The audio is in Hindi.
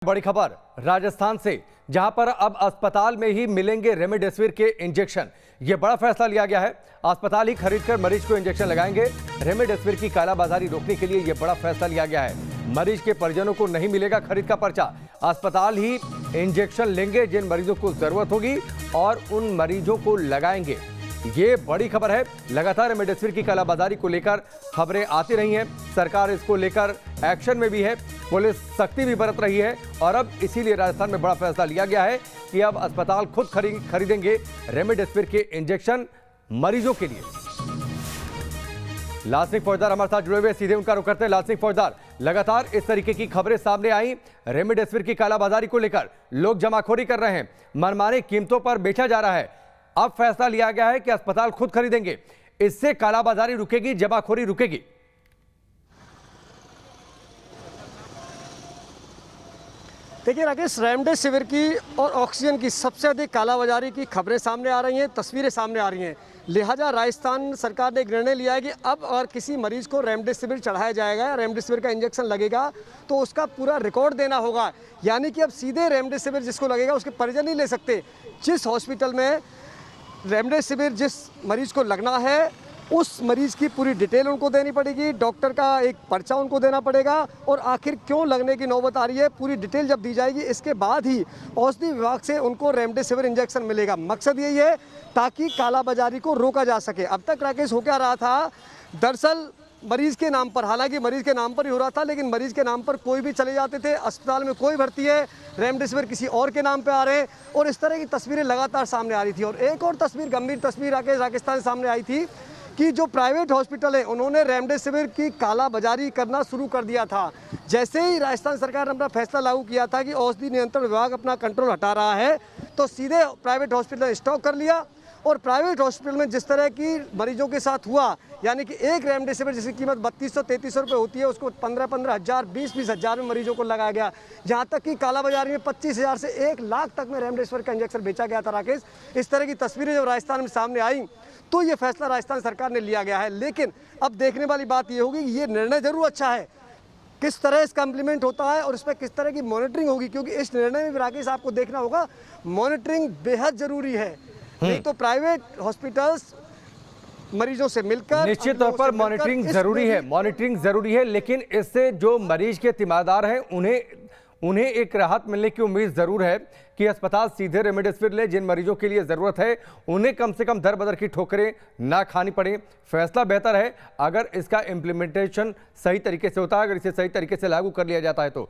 बड़ी खबर राजस्थान से, जहां पर अब अस्पताल में ही मिलेंगे रेमडेसिविर के इंजेक्शन। यह बड़ा फैसला लिया गया है। अस्पताल ही खरीदकर मरीज को इंजेक्शन लगाएंगे। रेमडेसिविर की कालाबाजारी रोकने के लिए यह बड़ा फैसला लिया गया है। मरीज के परिजनों को नहीं मिलेगा खरीद का पर्चा। अस्पताल ही इंजेक्शन लेंगे जिन मरीजों को जरूरत होगी और उन मरीजों को लगाएंगे। ये बड़ी खबर है। लगातार रेमडेसिविर की कालाबाजारी को लेकर खबरें आती रही हैं। सरकार इसको लेकर एक्शन में भी है, पुलिस सख्ती भी बरत रही है और अब इसीलिए राजस्थान में बड़ा फैसला लिया गया है कि अब अस्पताल खुद खरीदेंगे रेमडेसिविर के इंजेक्शन मरीजों के लिए। लाल सिंह फौजदार हमारे साथ जुड़े हुए, सीधे उनका रुख करते हैं। लाल सिंह फौजदार, लगातार इस तरीके की खबरें सामने आई रेमडेसिविर की कालाबाजारी को लेकर। लोग जमाखोरी कर रहे हैं, मनमानी कीमतों पर बेचा जा रहा है। अब फैसला लिया गया है कि अस्पताल खुद खरीदेंगे। इससे कालाबाजारी रुकेगी, जमाखोरी रुकेगी। देखिए राकेश, रेमडेसिविर की और ऑक्सीजन की सबसे अधिक कालाबाजारी की खबरें सामने आ रही हैं, तस्वीरें सामने आ रही हैं। लिहाजा राजस्थान सरकार ने एक निर्णय लिया है कि अब अगर किसी मरीज को रेमडेसिविर चढ़ाया जाएगा, रेमडेसिविर का इंजेक्शन लगेगा, तो उसका पूरा रिकॉर्ड देना होगा। यानी कि अब सीधे रेमडेसिविर जिसको लगेगा उसके परिजन नहीं ले सकते। जिस हॉस्पिटल में रेमडेसिविर जिस मरीज को लगना है उस मरीज की पूरी डिटेल उनको देनी पड़ेगी, डॉक्टर का एक पर्चा उनको देना पड़ेगा और आखिर क्यों लगने की नौबत आ रही है पूरी डिटेल जब दी जाएगी, इसके बाद ही औषधि विभाग से उनको रेमडेसिविर इंजेक्शन मिलेगा। मकसद यही है ताकि कालाबाजारी को रोका जा सके। अब तक राकेश हो क्या रहा था, दरअसल मरीज के नाम पर, हालांकि मरीज के नाम पर ही हो रहा था, लेकिन मरीज के नाम पर कोई भी चले जाते थे। अस्पताल में कोई भर्ती है, रेमडेसिविर किसी और के नाम पे आ रहे हैं और इस तरह की तस्वीरें लगातार सामने आ रही थी। और एक और तस्वीर, गंभीर तस्वीर राजस्थान सामने आई थी कि जो प्राइवेट हॉस्पिटल है उन्होंने रेमडेसिविर की कालाबाजारी करना शुरू कर दिया था। जैसे ही राजस्थान सरकार ने अपना फैसला लागू किया था कि औषधि नियंत्रण विभाग अपना कंट्रोल हटा रहा है, तो सीधे प्राइवेट हॉस्पिटल ने स्टॉक कर लिया। और प्राइवेट हॉस्पिटल में जिस तरह की मरीजों के साथ हुआ, यानी कि एक रेमडेसिविर जिसकी कीमत 3200-3300 रुपये होती है, उसको 15-15 हज़ार, 20-20 हज़ार में मरीजों को लगाया गया। जहाँ तक कि कालाबाजारी में 25,000 से 1 लाख तक में रेमडेसिविर का इंजेक्शन बेचा गया था। राकेश, इस तरह की तस्वीरें जब राजस्थान में सामने आई तो ये फैसला राजस्थान सरकार ने लिया गया है। लेकिन अब देखने वाली बात ये होगी कि ये निर्णय जरूर अच्छा है, किस तरह इसका इम्प्लीमेंट होता है और इस पर किस तरह की मॉनिटरिंग होगी, क्योंकि इस निर्णय में भी राकेश आपको देखना होगा मॉनिटरिंग बेहद जरूरी है। नहीं तो प्राइवेट हॉस्पिटल्स मरीजों से मिलकर, निश्चित तौर पर मॉनिटरिंग जरूरी है, लेकिन इससे जो मरीज के तीमारदार हैं उन्हें एक राहत मिलने की उम्मीद जरूर है कि अस्पताल सीधे रेमडेसिविर ले। जिन मरीजों के लिए जरूरत है उन्हें कम से कम दर बदर की ठोकरें ना खानी पड़े। फैसला बेहतर है अगर इसका इंप्लीमेंटेशन सही तरीके से होता है, अगर इसे सही तरीके से लागू कर लिया जाता है तो।